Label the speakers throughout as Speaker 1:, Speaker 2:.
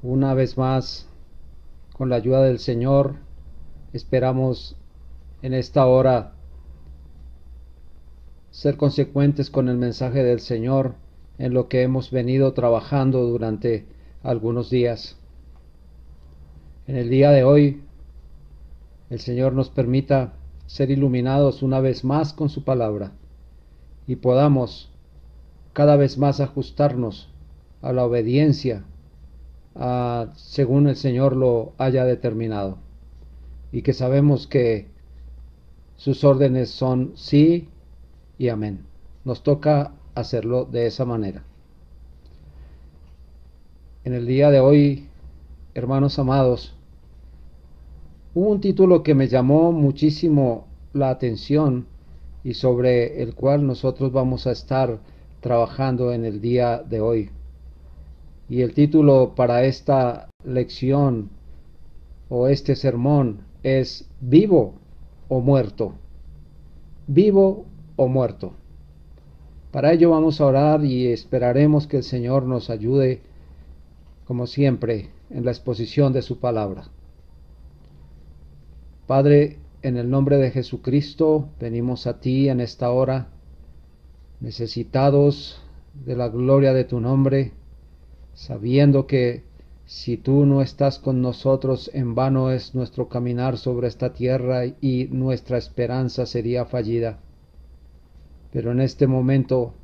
Speaker 1: Una vez más, con la ayuda del Señor, esperamos en esta hora ser consecuentes con el mensaje del Señor en lo que hemos venido trabajando durante algunos días. En el día de hoy, el Señor nos permita ser iluminados una vez más con su palabra y podamos cada vez más ajustarnos a la obediencia según el Señor lo haya determinado, y que sabemos que sus órdenes son sí y amén. Nos toca hacerlo de esa manera. En el día de hoy, hermanos amados, hubo un título que me llamó muchísimo la atención y sobre el cual nosotros vamos a estar trabajando en el día de hoy. Y el título para esta lección o este sermón es ¿vivo o muerto? ¿Vivo o muerto? Para ello vamos a orar y esperaremos que el Señor nos ayude, como siempre, en la exposición de su palabra. Padre, en el nombre de Jesucristo, venimos a ti en esta hora, necesitados de la gloria de tu nombre, sabiendo que si tú no estás con nosotros, en vano es nuestro caminar sobre esta tierra y nuestra esperanza sería fallida. Pero en este momento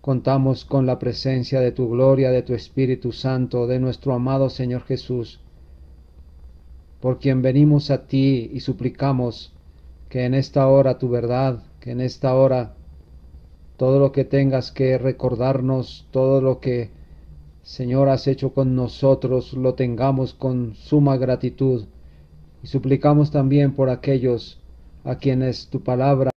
Speaker 1: contamos con la presencia de tu gloria, de tu Espíritu Santo, de nuestro amado Señor Jesús, por quien venimos a ti y suplicamos que en esta hora tu verdad, que en esta hora todo lo que tengas que recordarnos, todo lo que, Señor, has hecho con nosotros, lo tengamos con suma gratitud. Y suplicamos también por aquellos a quienes tu palabra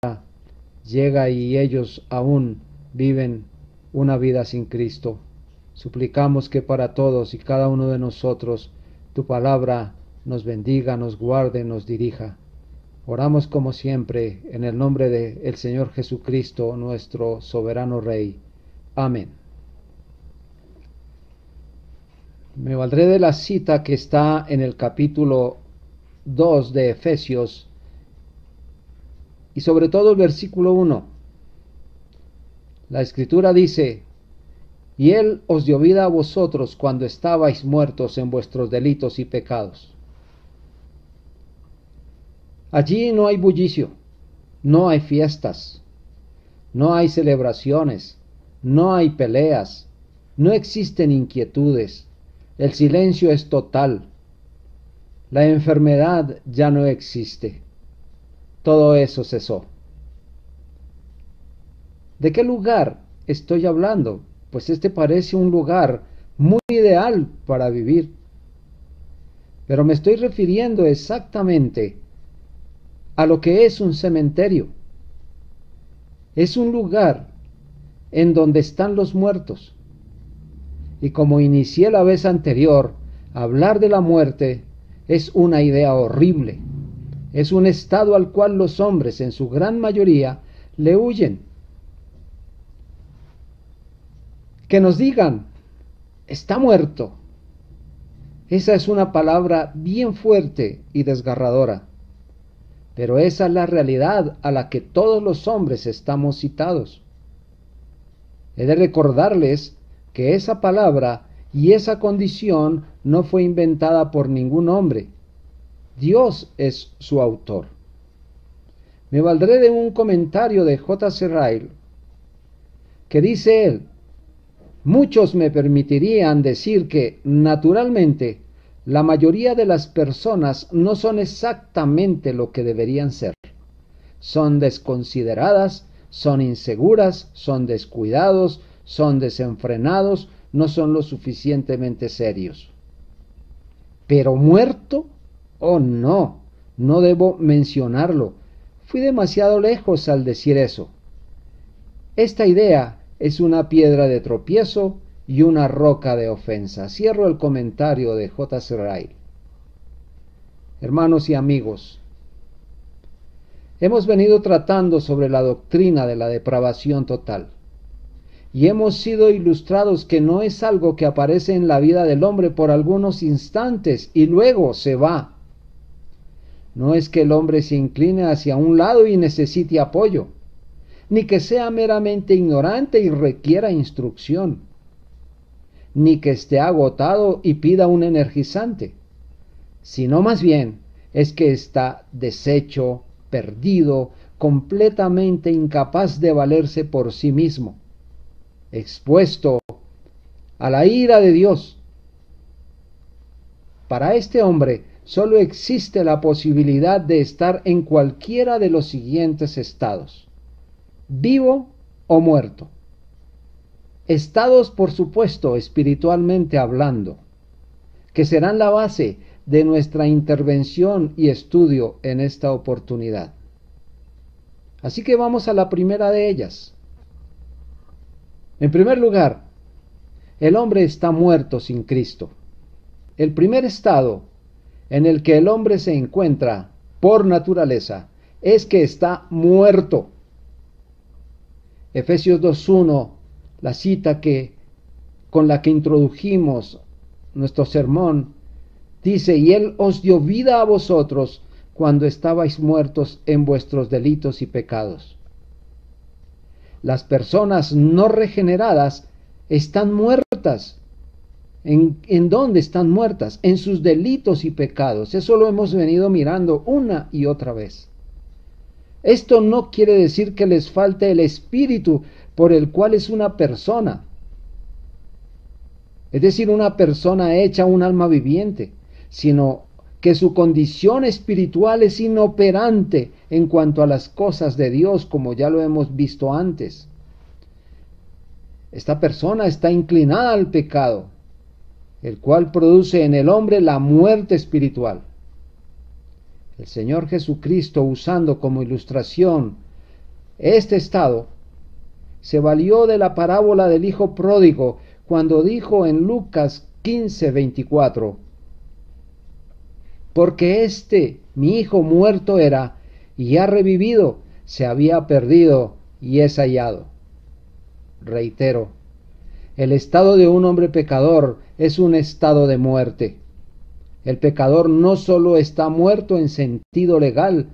Speaker 1: llega y ellos aún viven una vida sin Cristo. Suplicamos que para todos y cada uno de nosotros tu palabra nos bendiga, nos guarde, nos dirija. Oramos como siempre en el nombre del Señor Jesucristo, nuestro soberano Rey. Amén. Me valdré de la cita que está en el capítulo 2 de Efesios y sobre todo el versículo 1. La Escritura dice: y Él os dio vida a vosotros cuando estabais muertos en vuestros delitos y pecados. Allí no hay bullicio, no hay fiestas, no hay celebraciones, no hay peleas, no existen inquietudes, el silencio es total, la enfermedad ya no existe, todo eso cesó. ¿De qué lugar estoy hablando? Pues este parece un lugar muy ideal para vivir. Pero me estoy refiriendo exactamente a lo que es un cementerio. Es un lugar en donde están los muertos. Y como inicié la vez anterior, hablar de la muerte es una idea horrible. Es un estado al cual los hombres, en su gran mayoría, le huyen. Que nos digan, está muerto. Esa es una palabra bien fuerte y desgarradora. Pero esa es la realidad a la que todos los hombres estamos citados. He de recordarles que esa palabra y esa condición no fue inventada por ningún hombre. Dios es su autor. Me valdré de un comentario de J.C. Ryle, que dice él: muchos me permitirían decir que, naturalmente, la mayoría de las personas no son exactamente lo que deberían ser. Son desconsideradas, son inseguras, son descuidados, son desenfrenados, no son lo suficientemente serios. ¿Pero muerto? Oh, no, no debo mencionarlo. Fui demasiado lejos al decir eso. Esta idea es una piedra de tropiezo y una roca de ofensa. Cierro el comentario de J.C. Ryle. Hermanos y amigos, hemos venido tratando sobre la doctrina de la depravación total. y hemos sido ilustrados que no es algo que aparece en la vida del hombre por algunos instantes y luego se va. No es que el hombre se incline hacia un lado y necesite apoyo, ni que sea meramente ignorante y requiera instrucción, ni que esté agotado y pida un energizante, sino más bien es que está deshecho, perdido, completamente incapaz de valerse por sí mismo, expuesto a la ira de Dios. Para este hombre solo existe la posibilidad de estar en cualquiera de los siguientes estados: vivo o muerto. Estados, por supuesto, espiritualmente hablando, que serán la base de nuestra intervención y estudio en esta oportunidad. Así que vamos a la primera de ellas. En primer lugar, el hombre está muerto sin Cristo. El primer estado en el que el hombre se encuentra por naturaleza es que está muerto. Efesios 2:1, la cita con la que introdujimos nuestro sermón, dice: y Él os dio vida a vosotros cuando estabais muertos en vuestros delitos y pecados. Las personas no regeneradas están muertas. ¿En dónde están muertas? En sus delitos y pecados. Eso lo hemos venido mirando una y otra vez. Esto no quiere decir que les falte el espíritu por el cual es una persona. Es decir, una persona hecha un alma viviente, sino que su condición espiritual es inoperante en cuanto a las cosas de Dios, como ya lo hemos visto antes. Esta persona está inclinada al pecado, el cual produce en el hombre la muerte espiritual. El Señor Jesucristo, usando como ilustración este estado, se valió de la parábola del hijo pródigo cuando dijo en Lucas 15:24: porque mi hijo muerto era y ha revivido, se había perdido y es hallado. Reitero, el estado de un hombre pecador es un estado de muerte. El pecador no solo está muerto en sentido legal,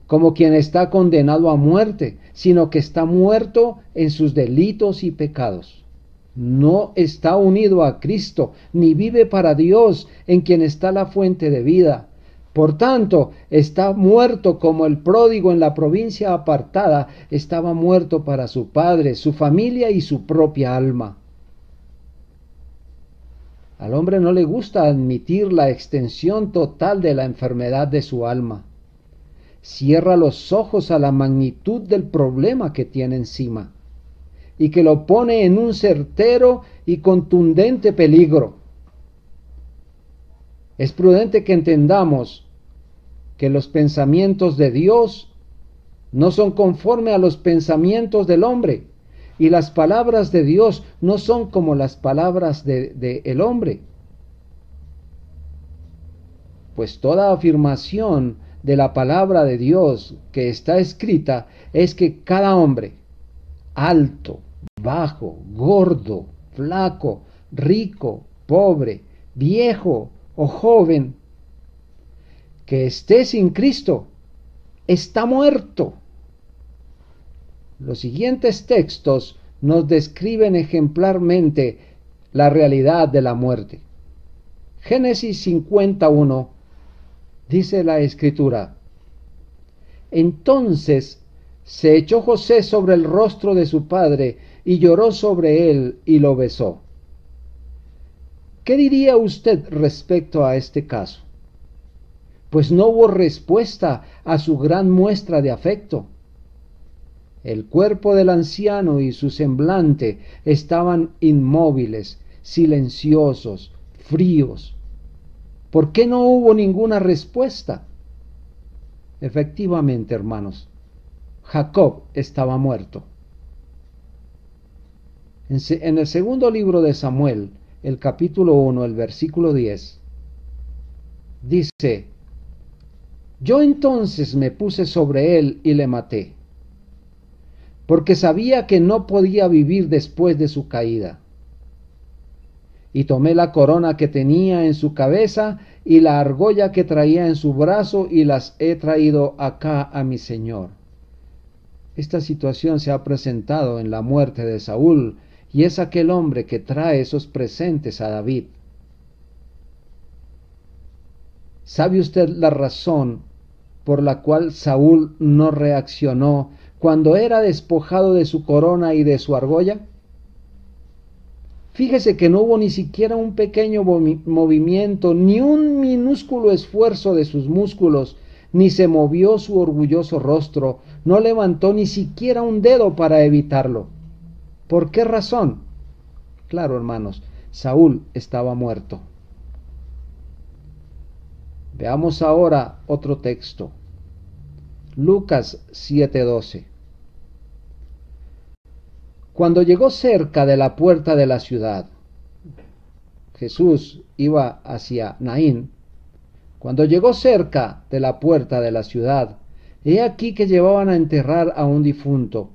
Speaker 1: como quien está condenado a muerte, sino que está muerto en sus delitos y pecados. No está unido a Cristo, ni vive para Dios, en quien está la fuente de vida. Por tanto, está muerto como el pródigo en la provincia apartada estaba muerto para su padre, su familia y su propia alma. Al hombre no le gusta admitir la extensión total de la enfermedad de su alma. Cierra los ojos a la magnitud del problema que tiene encima y que lo pone en un certero y contundente peligro. Es prudente que entendamos que los pensamientos de Dios no son conforme a los pensamientos del hombre, y las palabras de Dios no son como las palabras del hombre. Pues toda afirmación de la palabra de Dios que está escrita es que cada hombre, alto, bajo, gordo, flaco, rico, pobre, viejo o joven, que esté sin Cristo, está muerto. Los siguientes textos nos describen ejemplarmente la realidad de la muerte. Génesis 51 dice la Escritura: entonces se echó José sobre el rostro de su padre y lloró sobre él y lo besó. ¿Qué diría usted respecto a este caso? Pues no hubo respuesta a su gran muestra de afecto. El cuerpo del anciano y su semblante estaban inmóviles, silenciosos, fríos. ¿Por qué no hubo ninguna respuesta? Efectivamente, hermanos, Jacob estaba muerto. En el segundo libro de Samuel, el capítulo 1, el versículo 10, dice: yo entonces me puse sobre él y le maté. porque sabía que no podía vivir después de su caída. Y tomé la corona que tenía en su cabeza y la argolla que traía en su brazo y las he traído acá a mi señor. Esta situación se ha presentado en la muerte de Saúl, y es aquel hombre que trae esos presentes a David. ¿Sabe usted la razón por la cual Saúl no reaccionó cuando era despojado de su corona y de su argolla? Fíjese que no hubo ni siquiera un pequeño movimiento, ni un minúsculo esfuerzo de sus músculos, ni se movió su orgulloso rostro, no levantó ni siquiera un dedo para evitarlo. ¿Por qué razón? Claro, hermanos, Saúl estaba muerto. Veamos ahora otro texto. Lucas 7:12. Cuando llegó cerca de la puerta de la ciudad, Jesús iba hacia Naín. Cuando llegó cerca de la puerta de la ciudad, he aquí que llevaban a enterrar a un difunto,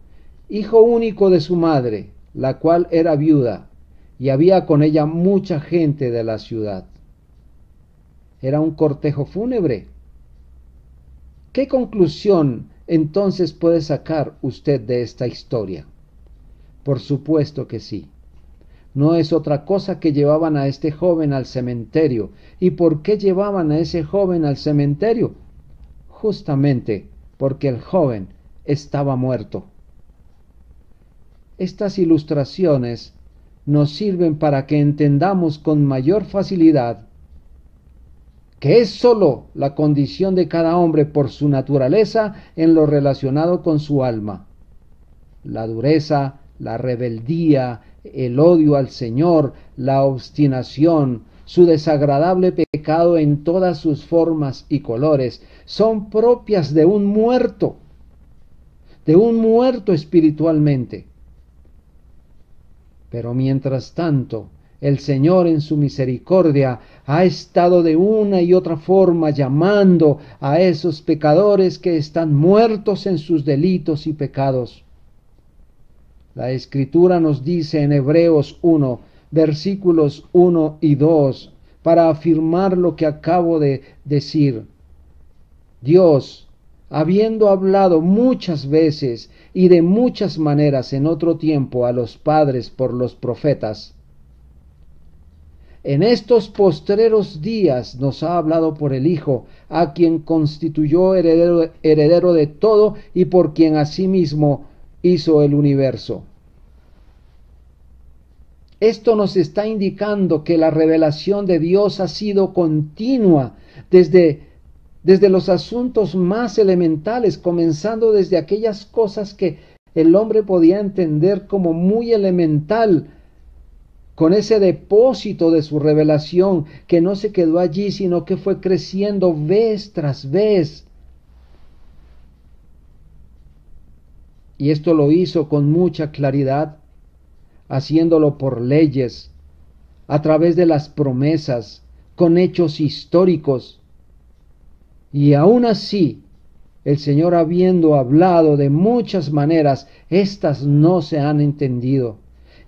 Speaker 1: hijo único de su madre, la cual era viuda, y había con ella mucha gente de la ciudad. Era un cortejo fúnebre. ¿Qué conclusión entonces puede sacar usted de esta historia? Por supuesto que sí. No es otra cosa que llevaban a este joven al cementerio. ¿Y por qué llevaban a ese joven al cementerio? Justamente porque el joven estaba muerto. Estas ilustraciones nos sirven para que entendamos con mayor facilidad que es sólo la condición de cada hombre por su naturaleza en lo relacionado con su alma. La dureza, la rebeldía, el odio al Señor, la obstinación, su desagradable pecado en todas sus formas y colores, son propias de un muerto espiritualmente. Pero mientras tanto, el Señor en su misericordia ha estado de una y otra forma llamando a esos pecadores que están muertos en sus delitos y pecados. La Escritura nos dice en Hebreos 1, versículos 1 y 2, para afirmar lo que acabo de decir. Dios, habiendo hablado muchas veces y de muchas maneras en otro tiempo a los padres por los profetas, en estos postreros días nos ha hablado por el Hijo, a quien constituyó heredero de todo y por quien asimismo hizo el universo. Esto nos está indicando que la revelación de Dios ha sido continua desde los asuntos más elementales, comenzando desde aquellas cosas que el hombre podía entender como muy elemental, con ese depósito de su revelación que no se quedó allí, sino que fue creciendo vez tras vez. Y esto lo hizo con mucha claridad, haciéndolo por leyes, a través de las promesas, con hechos históricos. Y aún así, el Señor, habiendo hablado de muchas maneras, éstas no se han entendido.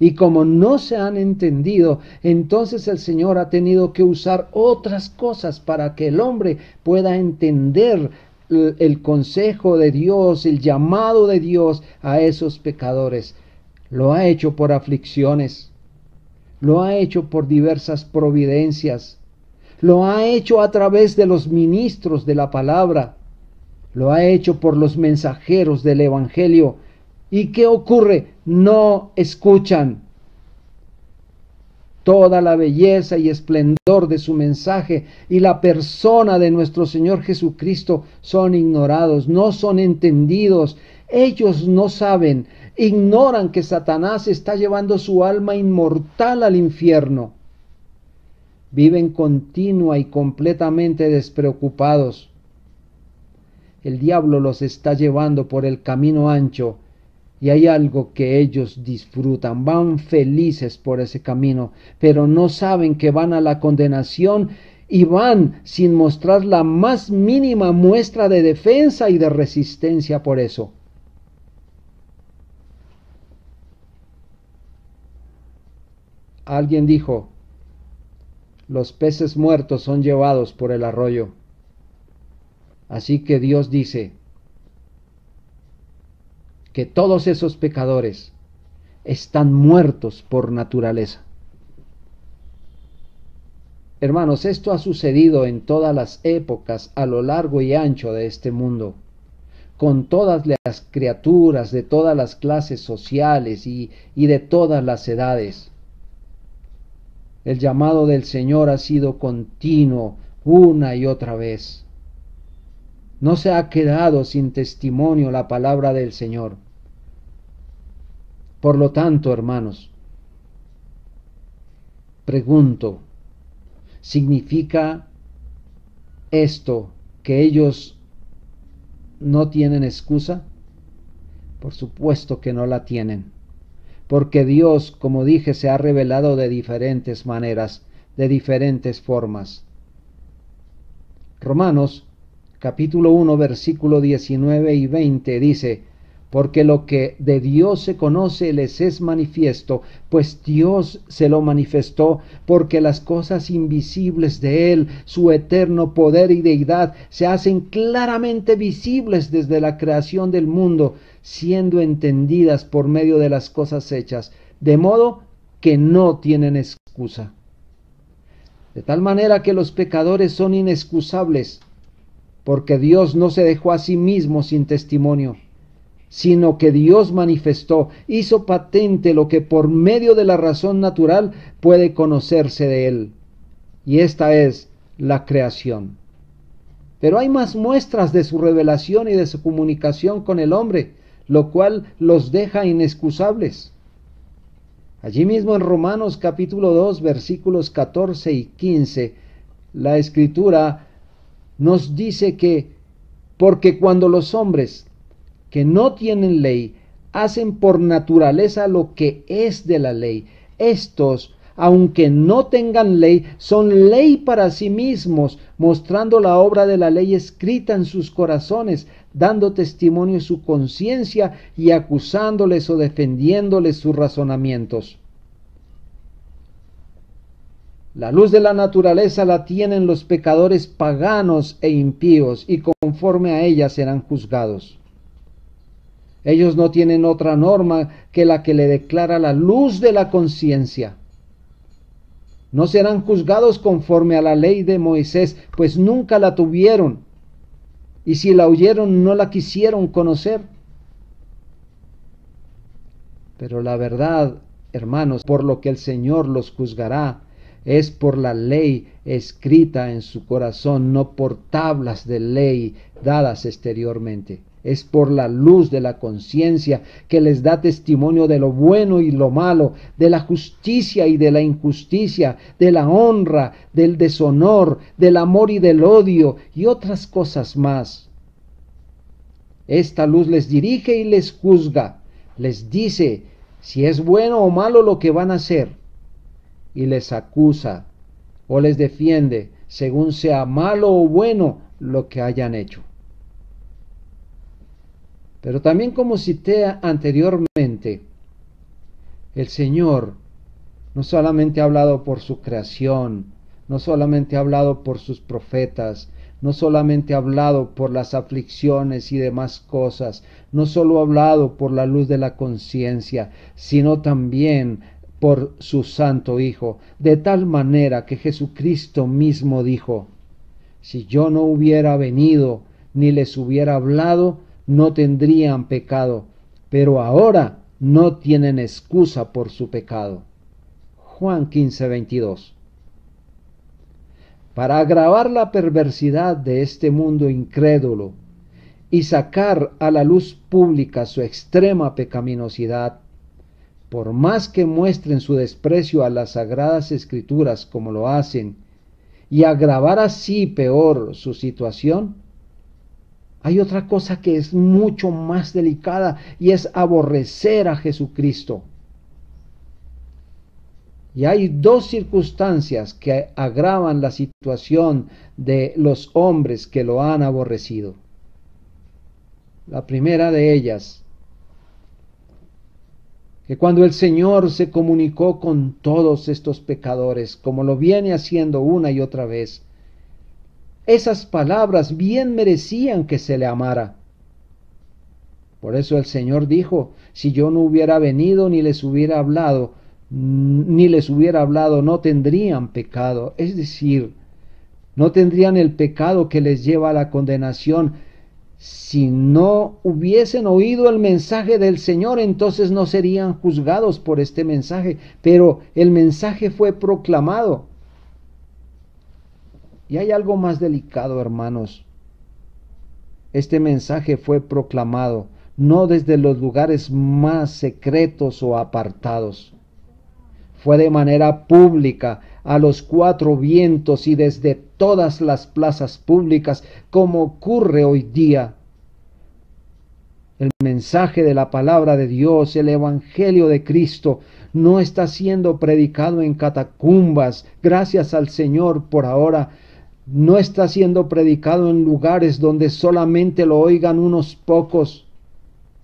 Speaker 1: Y como no se han entendido, entonces el Señor ha tenido que usar otras cosas para que el hombre pueda entender el consejo de Dios, el llamado de Dios a esos pecadores. Lo ha hecho por aflicciones, lo ha hecho por diversas providencias, lo ha hecho a través de los ministros de la palabra, lo ha hecho por los mensajeros del Evangelio. ¿Y qué ocurre? No escuchan. Toda la belleza y esplendor de su mensaje y la persona de nuestro Señor Jesucristo son ignorados, no son entendidos. Ellos no saben, ignoran que Satanás está llevando su alma inmortal al infierno. Viven continua y completamente despreocupados. El diablo los está llevando por el camino ancho y hay algo que ellos disfrutan, van felices por ese camino, pero no saben que van a la condenación y van sin mostrar la más mínima muestra de defensa y de resistencia por eso. Alguien dijo, los peces muertos son llevados por el arroyo. Así que Dios dice que todos esos pecadores están muertos por naturaleza. Hermanos, esto ha sucedido en todas las épocas a lo largo y ancho de este mundo, con todas las criaturas de todas las clases sociales y de todas las edades. El llamado del Señor ha sido continuo una y otra vez. No se ha quedado sin testimonio la palabra del Señor. Por lo tanto, hermanos, pregunto, ¿significa esto que ellos no tienen excusa? Por supuesto que no la tienen, porque Dios, como dije, se ha revelado de diferentes maneras, de diferentes formas. Romanos capítulo 1 versículo 19 y 20 dice, porque lo que de Dios se conoce les es manifiesto, pues Dios se lo manifestó, porque las cosas invisibles de Él, su eterno poder y deidad, se hacen claramente visibles desde la creación del mundo, siendo entendidas por medio de las cosas hechas, de modo que no tienen excusa. De tal manera que los pecadores son inexcusables, porque Dios no se dejó a sí mismo sin testimonio, sino que Dios manifestó, hizo patente lo que por medio de la razón natural puede conocerse de Él, y esta es la creación. Pero hay más muestras de su revelación y de su comunicación con el hombre, lo cual los deja inexcusables. Allí mismo en Romanos capítulo 2 versículos 14 y 15, la Escritura nos dice que, porque cuando los hombres que no tienen ley hacen por naturaleza lo que es de la ley, estos, aunque no tengan ley, son ley para sí mismos, mostrando la obra de la ley escrita en sus corazones, dando testimonio su conciencia y acusándoles o defendiéndoles sus razonamientos. La luz de la naturaleza la tienen los pecadores paganos e impíos, y conforme a ella serán juzgados. Ellos no tienen otra norma que la que le declara la luz de la conciencia. No serán juzgados conforme a la ley de Moisés, pues nunca la tuvieron, y si la oyeron no la quisieron conocer. Pero la verdad, hermanos, por lo que el Señor los juzgará, es por la ley escrita en su corazón, no por tablas de ley dadas exteriormente. Es por la luz de la conciencia que les da testimonio de lo bueno y lo malo, de la justicia y de la injusticia, de la honra, del deshonor, del amor y del odio y otras cosas más. Esta luz les dirige y les juzga, les dice si es bueno o malo lo que van a hacer, y les acusa o les defiende según sea malo o bueno lo que hayan hecho. Pero también, como cité anteriormente, el Señor no solamente ha hablado por su creación, no solamente ha hablado por sus profetas, no solamente ha hablado por las aflicciones y demás cosas, no solo ha hablado por la luz de la conciencia, sino también por su Santo Hijo, de tal manera que Jesucristo mismo dijo, si yo no hubiera venido ni les hubiera hablado, no tendrían pecado, pero ahora no tienen excusa por su pecado. Juan 15:22. Para agravar la perversidad de este mundo incrédulo y sacar a la luz pública su extrema pecaminosidad, por más que muestren su desprecio a las sagradas escrituras como lo hacen, y agravar así peor su situación, hay otra cosa que es mucho más delicada, y es aborrecer a Jesucristo. Y hay dos circunstancias que agravan la situación de los hombres que lo han aborrecido. La primera de ellas, que cuando el Señor se comunicó con todos estos pecadores, como lo viene haciendo una y otra vez, esas palabras bien merecían que se le amara. Por eso el Señor dijo, si yo no hubiera venido ni les hubiera hablado, no tendrían pecado. Es decir, no tendrían el pecado que les lleva a la condenación. Si no hubiesen oído el mensaje del Señor, entonces no serían juzgados por este mensaje. Pero el mensaje fue proclamado. Y hay algo más delicado, hermanos. Este mensaje fue proclamado no desde los lugares más secretos o apartados. Fue de manera pública, a los cuatro vientos y desde todas las plazas públicas, como ocurre hoy día. El mensaje de la palabra de Dios, el Evangelio de Cristo, no está siendo predicado en catacumbas, gracias al Señor por ahora. No está siendo predicado en lugares donde solamente lo oigan unos pocos,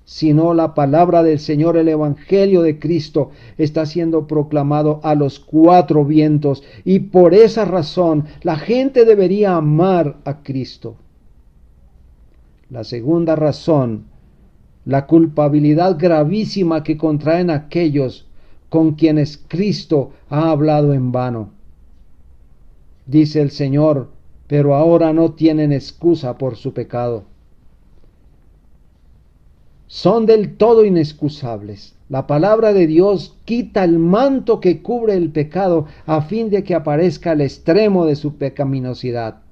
Speaker 1: sino la palabra del Señor, el Evangelio de Cristo, está siendo proclamado a los cuatro vientos, y por esa razón la gente debería amar a Cristo. La segunda razón, la culpabilidad gravísima que contraen aquellos con quienes Cristo ha hablado en vano. Dice el Señor, pero ahora no tienen excusa por su pecado. Son del todo inexcusables. La palabra de Dios quita el manto que cubre el pecado a fin de que aparezca el extremo de su pecaminosidad.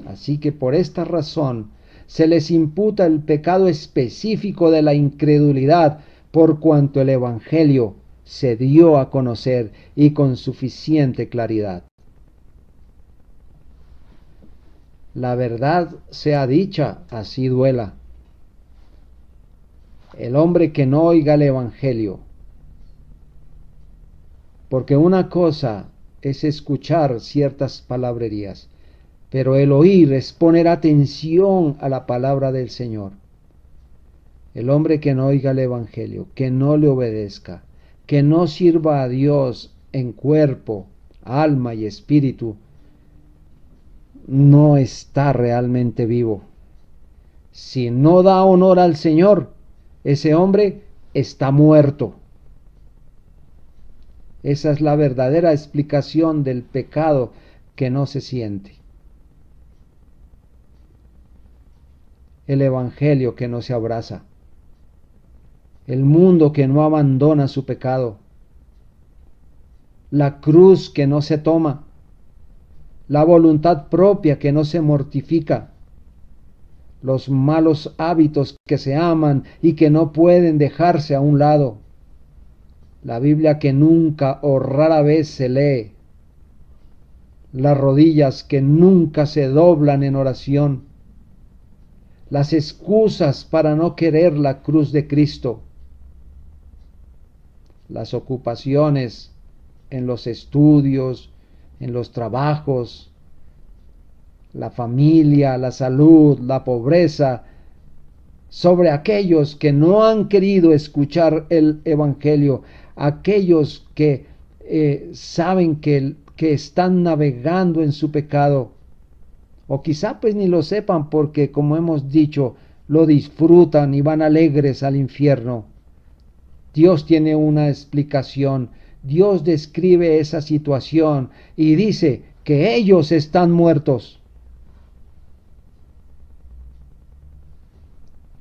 Speaker 1: Así que por esta razón se les imputa el pecado específico de la incredulidad, por cuanto el Evangelio se dio a conocer y con suficiente claridad. La verdad sea dicha, así duela. El hombre que no oiga el Evangelio, porque una cosa es escuchar ciertas palabrerías, pero el oír es poner atención a la palabra del Señor. El hombre que no oiga el Evangelio, que no le obedezca, que no sirva a Dios en cuerpo, alma y espíritu, no está realmente vivo. Si no da honor al Señor, ese hombre está muerto. Esa es la verdadera explicación del pecado que no se siente. El Evangelio que no se abraza. El mundo que no abandona su pecado. La cruz que no se toma. La voluntad propia que no se mortifica. Los malos hábitos que se aman y que no pueden dejarse a un lado. La Biblia que nunca o rara vez se lee. Las rodillas que nunca se doblan en oración. Las excusas para no querer la cruz de Cristo. Las ocupaciones en los estudios, en los trabajos, la familia, la salud, la pobreza, sobre aquellos que no han querido escuchar el Evangelio, aquellos que saben que están navegando en su pecado, o quizá pues ni lo sepan porque, como hemos dicho, lo disfrutan y van alegres al infierno. Dios tiene una explicación. Dios describe esa situación y dice que ellos están muertos.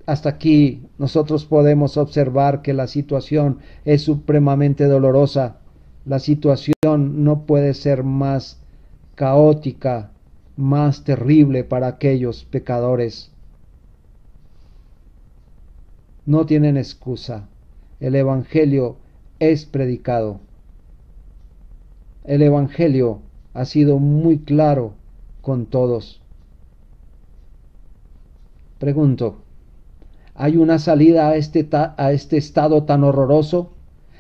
Speaker 1: Hasta aquí nosotros podemos observar que la situación es supremamente dolorosa. La situación no puede ser más caótica, más terrible para aquellos pecadores. No tienen excusa. El Evangelio es predicado. El Evangelio ha sido muy claro con todos. Pregunto, ¿hay una salida a este estado tan horroroso?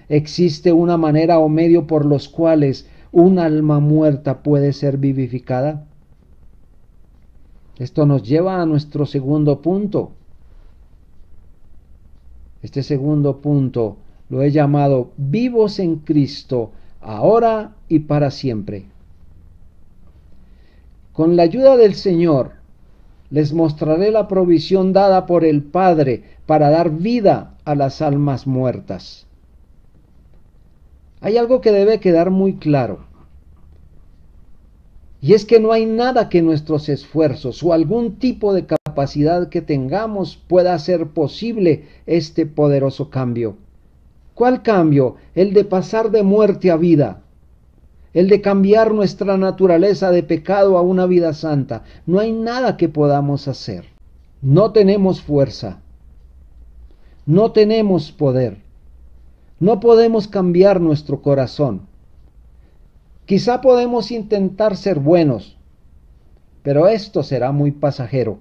Speaker 1: ¿Existe una manera o medio por los cuales un alma muerta puede ser vivificada? Esto nos lleva a nuestro segundo punto. Este segundo punto lo he llamado vivos en Cristo, ahora y para siempre. Con la ayuda del Señor, les mostraré la provisión dada por el Padre para dar vida a las almas muertas. Hay algo que debe quedar muy claro, y es que no hay nada que nuestros esfuerzos o algún tipo de capacidad que tengamos pueda hacer posible este poderoso cambio. ¿Cuál cambio? El de pasar de muerte a vida. El de cambiar nuestra naturaleza de pecado a una vida santa. No hay nada que podamos hacer. No tenemos fuerza. No tenemos poder. No podemos cambiar nuestro corazón. Quizá podemos intentar ser buenos, pero esto será muy pasajero.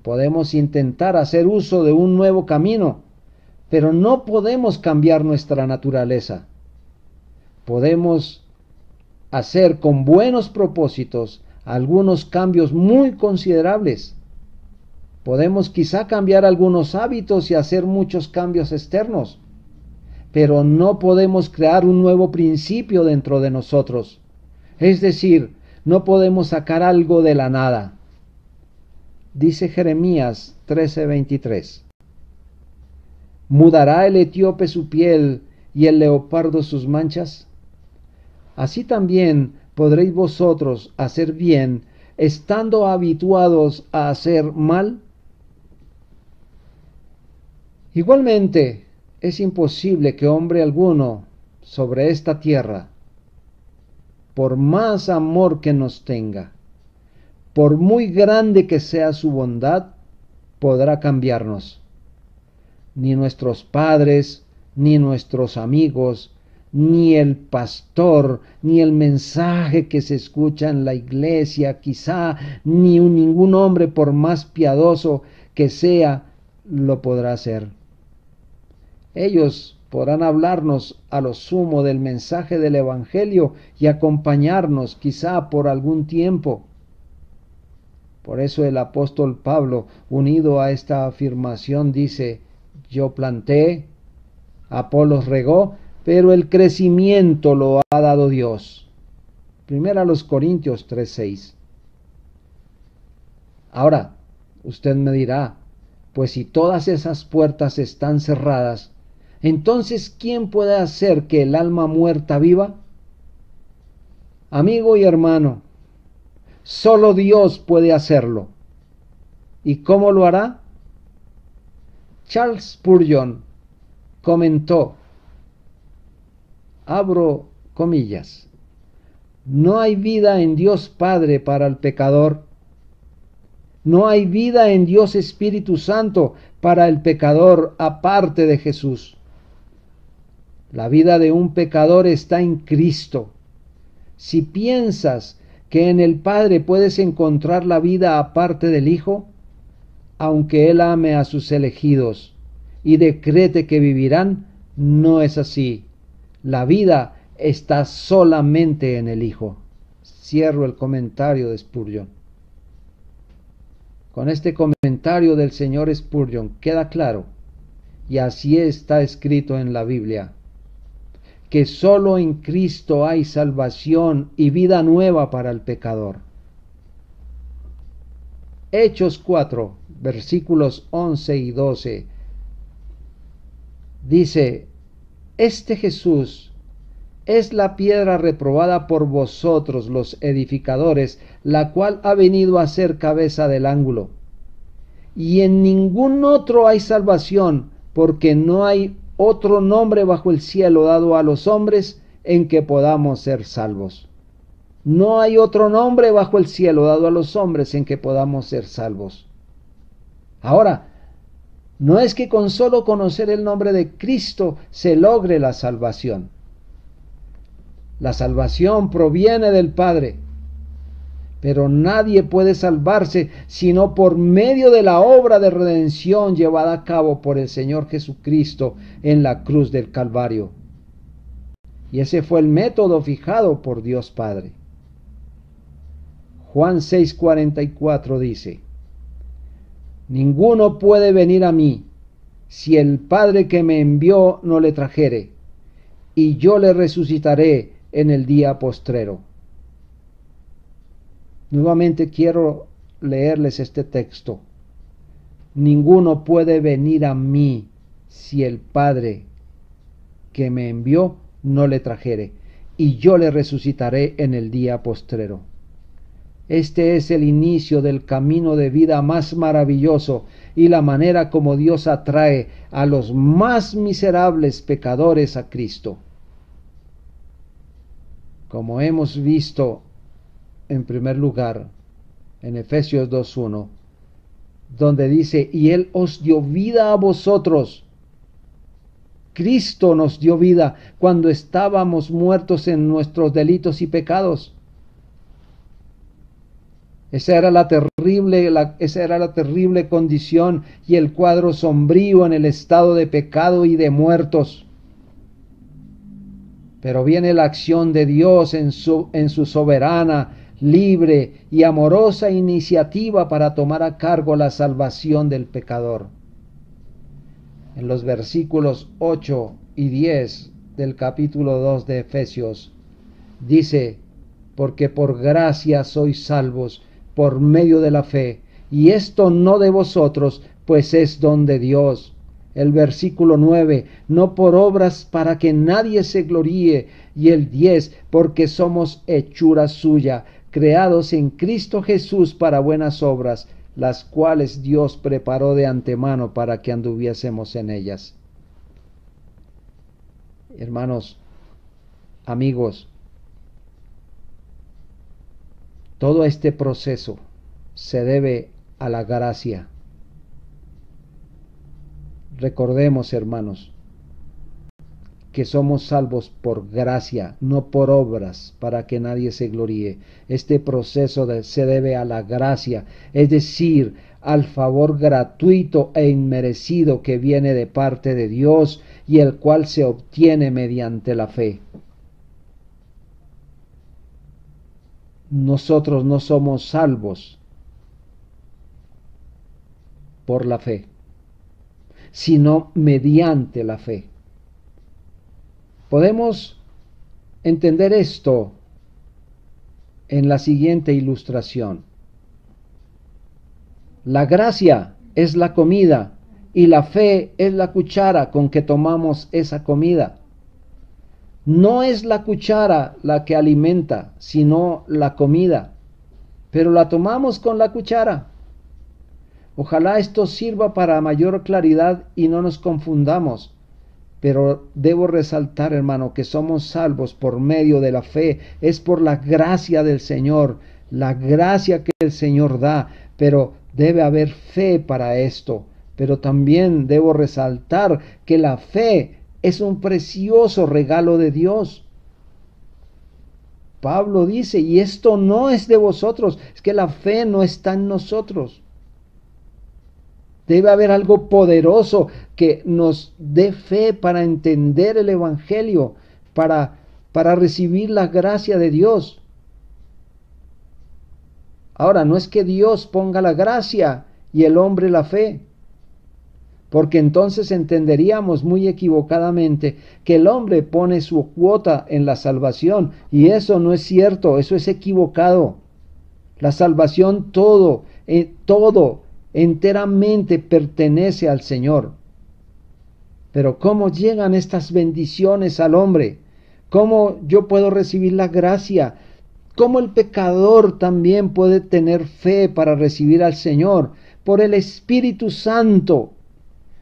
Speaker 1: Podemos intentar hacer uso de un nuevo camino, pero no podemos cambiar nuestra naturaleza. Podemos hacer con buenos propósitos algunos cambios muy considerables. Podemos quizá cambiar algunos hábitos y hacer muchos cambios externos, pero no podemos crear un nuevo principio dentro de nosotros. Es decir, no podemos sacar algo de la nada. Dice Jeremías 13:23. ¿Mudará el etíope su piel y el leopardo sus manchas? Así también podréis vosotros hacer bien, estando habituados a hacer mal. Igualmente, es imposible que hombre alguno sobre esta tierra, por más amor que nos tenga, por muy grande que sea su bondad, podrá cambiarnos. Ni nuestros padres, ni nuestros amigos, ni el pastor, ni el mensaje que se escucha en la iglesia, quizá ni ningún hombre, por más piadoso que sea, lo podrá hacer. Ellos podrán hablarnos a lo sumo del mensaje del Evangelio y acompañarnos quizá por algún tiempo. Por eso el apóstol Pablo, unido a esta afirmación, dice: yo planté, Apolos regó, pero el crecimiento lo ha dado Dios. Primera a los Corintios 3:6. Ahora, usted me dirá, pues si todas esas puertas están cerradas, entonces, ¿quién puede hacer que el alma muerta viva? Amigo y hermano, solo Dios puede hacerlo. ¿Y cómo lo hará? Charles Spurgeon comentó, abro comillas, no hay vida en Dios Padre para el pecador, no hay vida en Dios Espíritu Santo para el pecador aparte de Jesús. La vida de un pecador está en Cristo. Si piensas que en el Padre puedes encontrar la vida aparte del Hijo, aunque Él ame a sus elegidos y decrete que vivirán, no es así. La vida está solamente en el Hijo. Cierro el comentario de Spurgeon. Con este comentario del señor Spurgeon queda claro, y así está escrito en la Biblia, que solo en Cristo hay salvación y vida nueva para el pecador. Hechos 4, versículos 11 y 12, dice, este Jesús es la piedra reprobada por vosotros los edificadores, la cual ha venido a ser cabeza del ángulo. Y en ningún otro hay salvación, porque no hay otro nombre bajo el cielo dado a los hombres en que podamos ser salvos. No hay otro nombre bajo el cielo dado a los hombres en que podamos ser salvos. Ahora, no es que con solo conocer el nombre de Cristo se logre la salvación. La salvación proviene del Padre, pero nadie puede salvarse sino por medio de la obra de redención llevada a cabo por el Señor Jesucristo en la cruz del Calvario. Y ese fue el método fijado por Dios Padre. Juan 6:44 dice, ninguno puede venir a mí si el Padre que me envió no le trajere, y yo le resucitaré en el día postrero. Nuevamente quiero leerles este texto. Ninguno puede venir a mí si el Padre que me envió no le trajere, y yo le resucitaré en el día postrero. Este es el inicio del camino de vida más maravilloso y la manera como Dios atrae a los más miserables pecadores a Cristo. Como hemos visto en primer lugar en Efesios 2:1, donde dice, y Él os dio vida a vosotros. Cristo nos dio vida cuando estábamos muertos en nuestros delitos y pecados. Esa era la terrible condición y el cuadro sombrío en el estado de pecado y de muertos. Pero viene la acción de Dios en su soberana, libre y amorosa iniciativa para tomar a cargo la salvación del pecador. En los versículos 8 y 10 del capítulo 2 de Efesios, dice, porque por gracia sois salvos por medio de la fe, y esto no de vosotros, pues es don de Dios. El versículo 9, no por obras para que nadie se gloríe, y el 10, porque somos hechura suya, creados en Cristo Jesús para buenas obras, las cuales Dios preparó de antemano para que anduviésemos en ellas. Hermanos, amigos, todo este proceso se debe a la gracia. Recordemos, hermanos, que somos salvos por gracia, no por obras, para que nadie se gloríe. Este proceso se debe a la gracia, es decir, al favor gratuito e inmerecido que viene de parte de Dios y el cual se obtiene mediante la fe. Nosotros no somos salvos por la fe, sino mediante la fe. Podemos entender esto en la siguiente ilustración. La gracia es la comida y la fe es la cuchara con que tomamos esa comida. No es la cuchara la que alimenta, sino la comida, pero la tomamos con la cuchara. Ojalá esto sirva para mayor claridad y no nos confundamos. Pero debo resaltar, hermano, que somos salvos por medio de la fe. Es por la gracia del Señor, la gracia que el Señor da. Pero debe haber fe para esto. Pero también debo resaltar que la fe es un precioso regalo de Dios. Pablo dice, y esto no es de vosotros, es que la fe no está en nosotros. Debe haber algo poderoso que nos dé fe para entender el Evangelio, para recibir la gracia de Dios. Ahora, no es que Dios ponga la gracia y el hombre la fe, porque entonces entenderíamos muy equivocadamente que el hombre pone su cuota en la salvación, y eso no es cierto, eso es equivocado. La salvación todo enteramente pertenece al Señor. Pero ¿cómo llegan estas bendiciones al hombre? ¿Cómo yo puedo recibir la gracia? ¿Cómo el pecador también puede tener fe para recibir al Señor? Por el Espíritu Santo.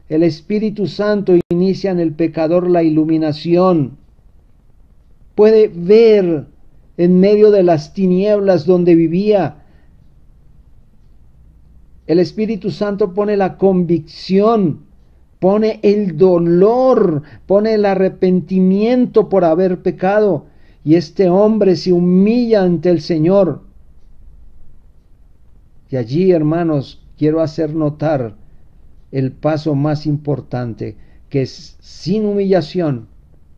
Speaker 1: El Espíritu Santo inicia en el pecador la iluminación. Puede ver en medio de las tinieblas donde vivía. El Espíritu Santo pone la convicción, pone el dolor, pone el arrepentimiento por haber pecado. Y este hombre se humilla ante el Señor. Y allí, hermanos, quiero hacer notar el paso más importante, que es, sin humillación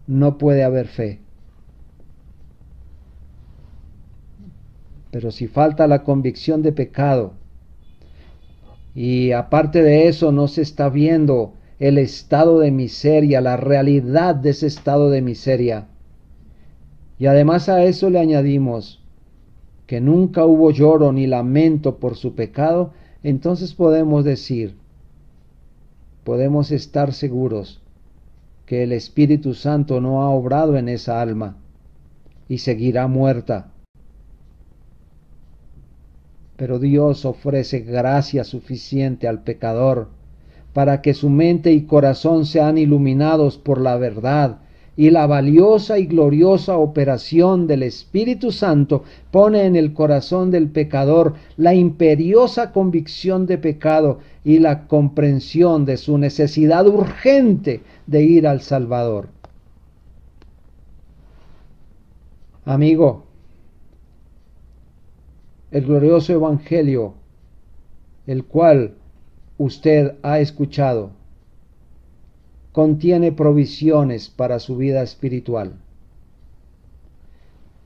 Speaker 1: no puede haber fe. Pero si falta la convicción de pecado, y aparte de eso no se está viendo el estado de miseria, la realidad de ese estado de miseria. Y además a eso le añadimos que nunca hubo lloro ni lamento por su pecado, entonces podemos decir, podemos estar seguros que el Espíritu Santo no ha obrado en esa alma y seguirá muerta. Pero Dios ofrece gracia suficiente al pecador para que su mente y corazón sean iluminados por la verdad, y la valiosa y gloriosa operación del Espíritu Santo pone en el corazón del pecador la imperiosa convicción de pecado y la comprensión de su necesidad urgente de ir al Salvador. Amigo, el glorioso Evangelio, el cual usted ha escuchado, contiene provisiones para su vida espiritual.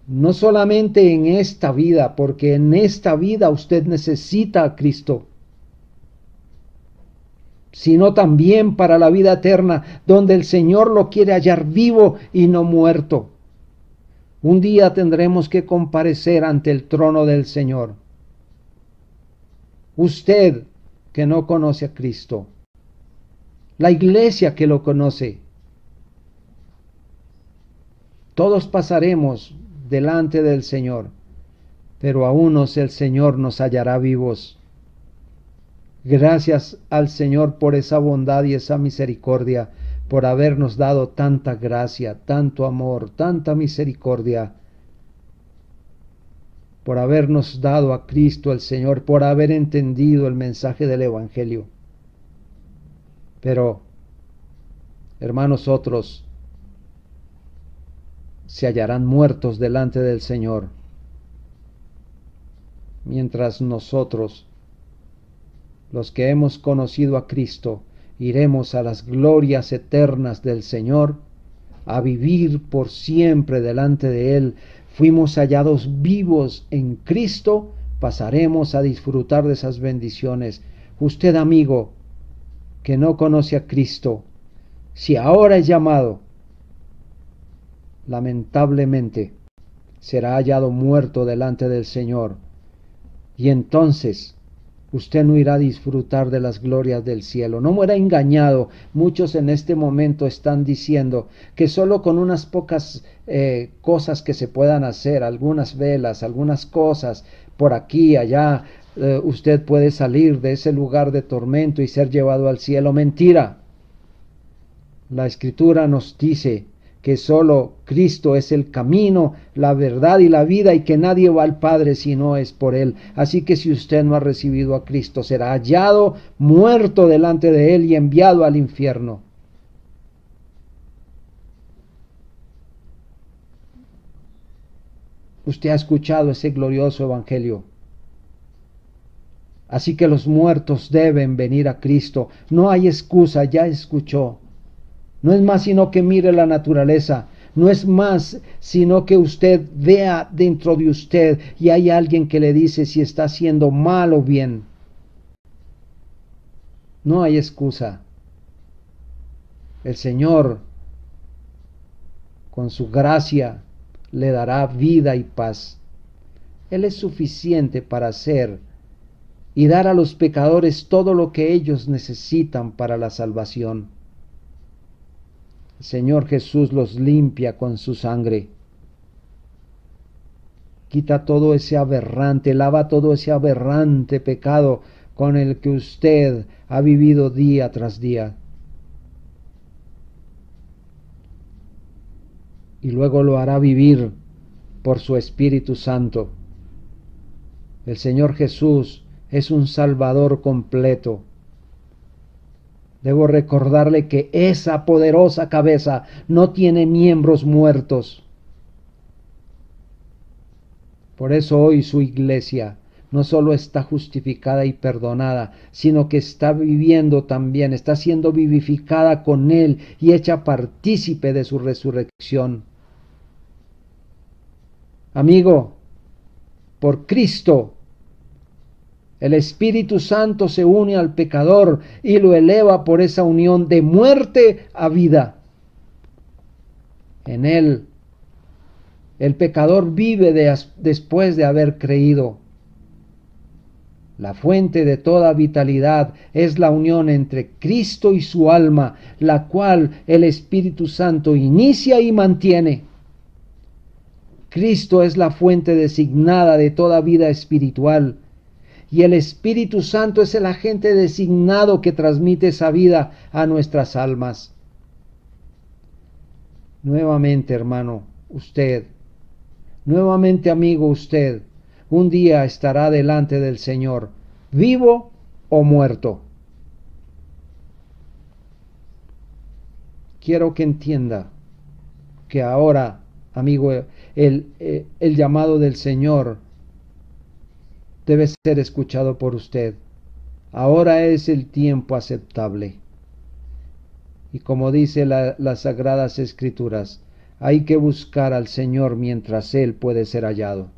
Speaker 1: No solamente en esta vida, porque en esta vida usted necesita a Cristo, sino también para la vida eterna, donde el Señor lo quiere hallar vivo y no muerto. Un día tendremos que comparecer ante el trono del Señor. Usted que no conoce a Cristo, la iglesia que lo conoce, todos pasaremos delante del Señor, pero a unos el Señor nos hallará vivos. Gracias al Señor por esa bondad y esa misericordia, por habernos dado tanta gracia, tanto amor, tanta misericordia, por habernos dado a Cristo el Señor, por haber entendido el mensaje del Evangelio. Pero, hermanos, otros se hallarán muertos delante del Señor, mientras nosotros, los que hemos conocido a Cristo, iremos a las glorias eternas del Señor, a vivir por siempre delante de Él. Fuimos hallados vivos en Cristo, pasaremos a disfrutar de esas bendiciones. Usted, amigo, que no conoce a Cristo, si ahora es llamado, lamentablemente será hallado muerto delante del Señor, y entonces usted no irá a disfrutar de las glorias del cielo. No muera engañado. Muchos en este momento están diciendo que solo con unas pocas cosas que se puedan hacer, algunas velas, algunas cosas por aquí, allá, usted puede salir de ese lugar de tormento y ser llevado al cielo. Mentira. La Escritura nos dice que solo Cristo es el camino, la verdad y la vida, y que nadie va al Padre si no es por Él. Así que si usted no ha recibido a Cristo, será hallado muerto delante de Él y enviado al infierno. Usted ha escuchado ese glorioso Evangelio. Así que los muertos deben venir a Cristo. No hay excusa, ya escuchó. No es más sino que mire la naturaleza. No es más sino que usted vea dentro de usted y hay alguien que le dice si está haciendo mal o bien. No hay excusa. El Señor, con su gracia, le dará vida y paz. Él es suficiente para hacer y dar a los pecadores todo lo que ellos necesitan para la salvación. El Señor Jesús los limpia con su sangre. Quita todo ese aberrante, lava todo ese aberrante pecado con el que usted ha vivido día tras día. Y luego lo hará vivir por su Espíritu Santo. El Señor Jesús es un Salvador completo. Debo recordarle que esa poderosa cabeza no tiene miembros muertos. Por eso hoy su iglesia no solo está justificada y perdonada, sino que está viviendo también, está siendo vivificada con Él y hecha partícipe de su resurrección. Amigo, por Cristo El Espíritu Santo se une al pecador y lo eleva por esa unión de muerte a vida. En él, el pecador vive después de haber creído. La fuente de toda vitalidad es la unión entre Cristo y su alma, la cual el Espíritu Santo inicia y mantiene. Cristo es la fuente designada de toda vida espiritual, y el Espíritu Santo es el agente designado que transmite esa vida a nuestras almas. Nuevamente, hermano, usted, nuevamente, amigo, usted, un día estará delante del Señor, vivo o muerto. Quiero que entienda que ahora, amigo, el llamado del Señor debe ser escuchado por usted. Ahora es el tiempo aceptable. Y como dice las Sagradas Escrituras, hay que buscar al Señor mientras Él puede ser hallado.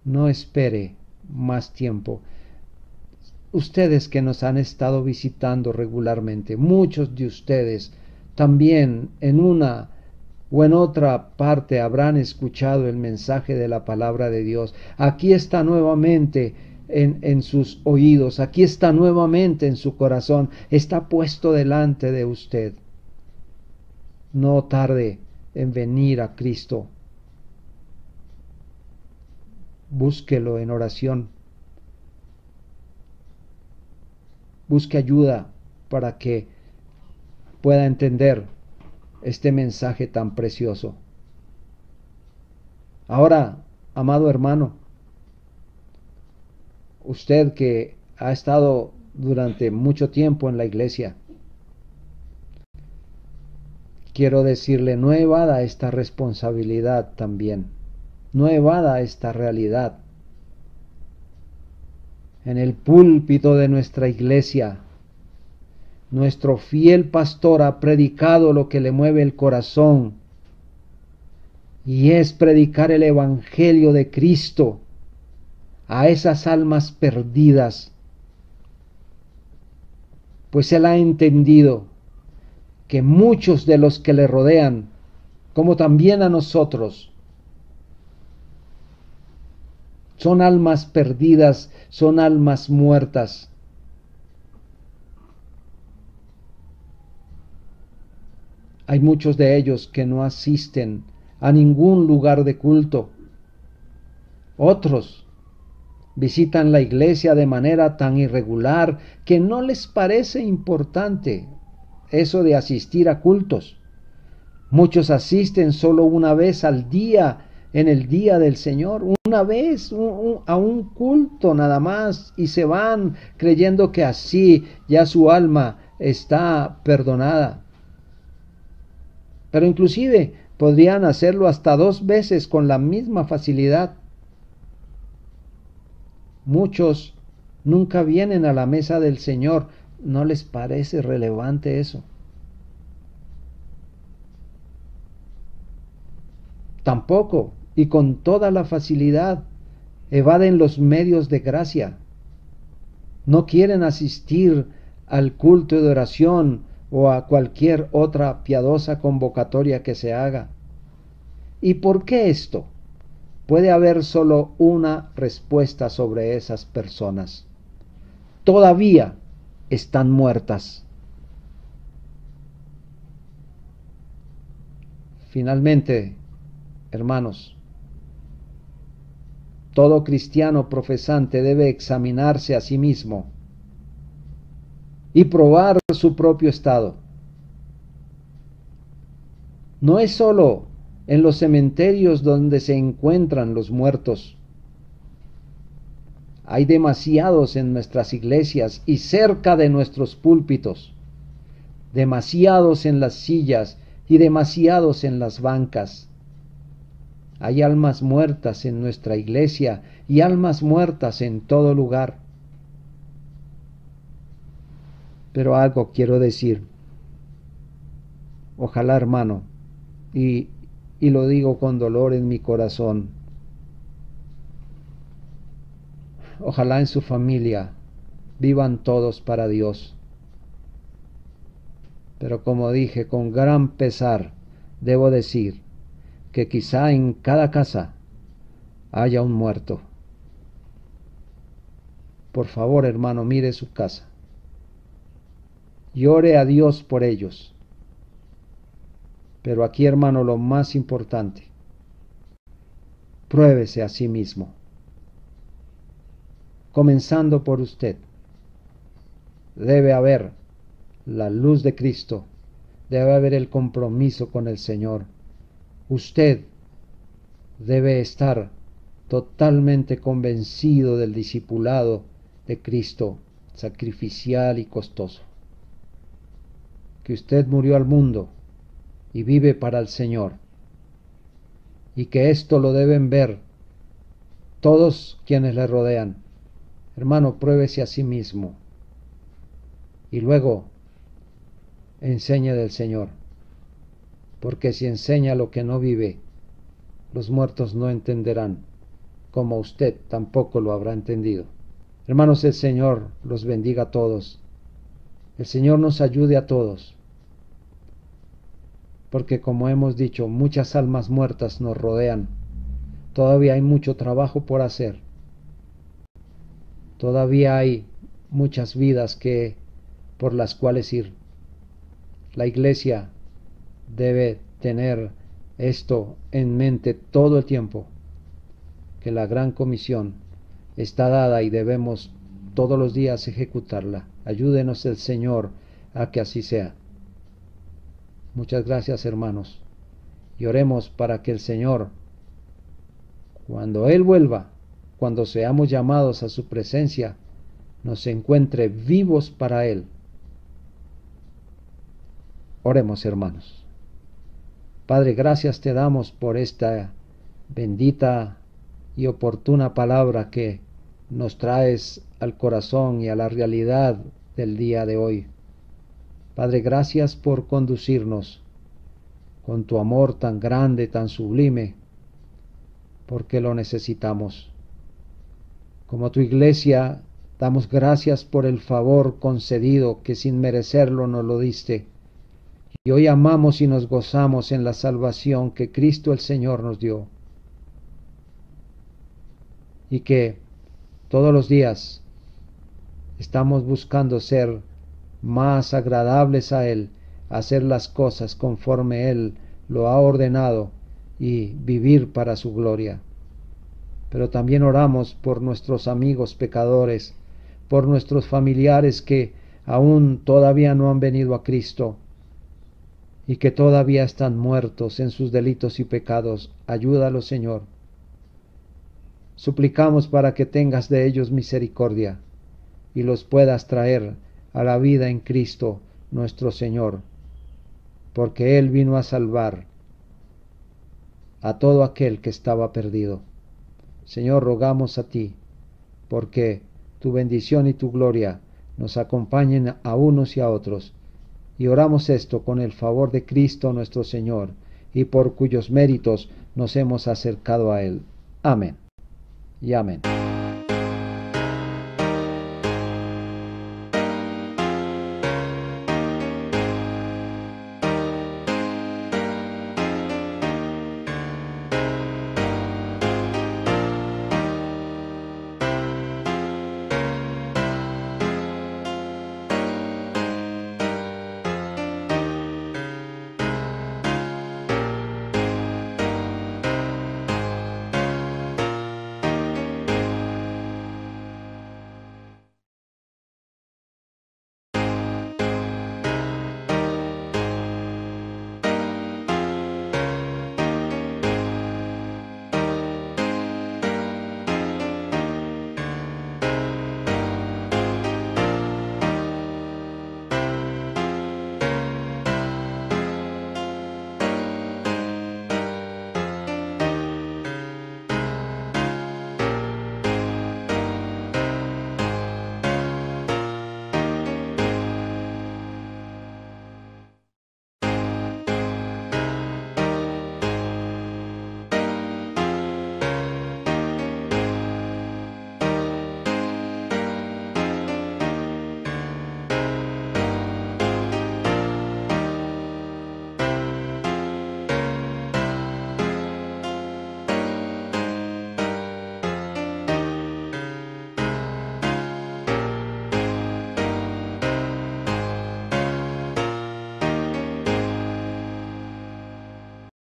Speaker 1: No espere más tiempo. Ustedes que nos han estado visitando regularmente, muchos de ustedes también en una o en otra parte habrán escuchado el mensaje de la palabra de Dios. Aquí está nuevamente en sus oídos, aquí está nuevamente en su corazón, está puesto delante de usted. No tarde en venir a Cristo. Búsquelo en oración. Busque ayuda para que pueda entender este mensaje tan precioso. Ahora, amado hermano, usted que ha estado durante mucho tiempo en la iglesia, quiero decirle, no evada esta responsabilidad también, no evada esta realidad. En el púlpito de nuestra iglesia, nuestro fiel pastor ha predicado lo que le mueve el corazón, y es predicar el Evangelio de Cristo a esas almas perdidas, pues él ha entendido que muchos de los que le rodean, como también a nosotros, son almas perdidas, son almas muertas. Hay muchos de ellos que no asisten a ningún lugar de culto. Otros visitan la iglesia de manera tan irregular que no les parece importante eso de asistir a cultos. Muchos asisten solo una vez al día, en el día del Señor, una vez a un culto nada más, y se van creyendo que así ya su alma está perdonada. Pero inclusive podrían hacerlo hasta 2 veces con la misma facilidad. Muchos nunca vienen a la mesa del Señor, no les parece relevante eso. Tampoco, y con toda la facilidad, evaden los medios de gracia. No quieren asistir al culto de oración o a cualquier otra piadosa convocatoria que se haga. ¿Y por qué esto? Puede haber solo una respuesta sobre esas personas. Todavía están muertas. Finalmente, hermanos, todo cristiano profesante debe examinarse a sí mismo y probar su propio estado. No es solo en los cementerios donde se encuentran los muertos. Hay demasiados en nuestras iglesias y cerca de nuestros púlpitos, demasiados en las sillas y demasiados en las bancas. Hay almas muertas en nuestra iglesia y almas muertas en todo lugar. Pero algo quiero decir. Ojalá, hermano, y lo digo con dolor en mi corazón, ojalá en su familia vivan todos para Dios. Pero como dije, con gran pesar debo decir que quizá en cada casa haya un muerto. Por favor, hermano, mire su casa y ore a Dios por ellos. Pero aquí, hermano, lo más importante, pruébese a sí mismo, comenzando por usted. Debe haber la luz de Cristo, debe haber el compromiso con el Señor. Usted debe estar totalmente convencido del discipulado de Cristo, sacrificial y costoso. Que usted murió al mundo y vive para el Señor. Y que esto lo deben ver todos quienes le rodean. Hermano, pruébese a sí mismo. Y luego enseñe del Señor. Porque si enseña lo que no vive, los muertos no entenderán, como usted tampoco lo habrá entendido. Hermanos, el Señor los bendiga a todos. El Señor nos ayude a todos. Porque como hemos dicho, muchas almas muertas nos rodean. Todavía hay mucho trabajo por hacer. Todavía hay muchas vidas por las cuales ir. La Iglesia debe tener esto en mente todo el tiempo, que la gran comisión está dada y debemos todos los días ejecutarla. Ayúdenos el Señor a que así sea. Muchas gracias, hermanos, y oremos para que el Señor, cuando Él vuelva, cuando seamos llamados a su presencia, nos encuentre vivos para Él. Oremos, hermanos. Padre, gracias te damos por esta bendita y oportuna palabra que nos traes al corazón y a la realidad del día de hoy. Padre, gracias por conducirnos con tu amor tan grande, tan sublime, porque lo necesitamos. Como tu iglesia, damos gracias por el favor concedido que sin merecerlo nos lo diste. Y hoy amamos y nos gozamos en la salvación que Cristo el Señor nos dio. Y que todos los días estamos buscando ser más agradables a Él, hacer las cosas conforme Él lo ha ordenado y vivir para su gloria. Pero también oramos por nuestros amigos pecadores, por nuestros familiares que aún todavía no han venido a Cristo y que todavía están muertos en sus delitos y pecados. Ayúdalos, Señor. Suplicamos para que tengas de ellos misericordia y los puedas traer a la vida en Cristo nuestro Señor, porque Él vino a salvar a todo aquel que estaba perdido. Señor, rogamos a ti, porque tu bendición y tu gloria nos acompañen a unos y a otros, y oramos esto con el favor de Cristo nuestro Señor, y por cuyos méritos nos hemos acercado a Él. Amén y amén.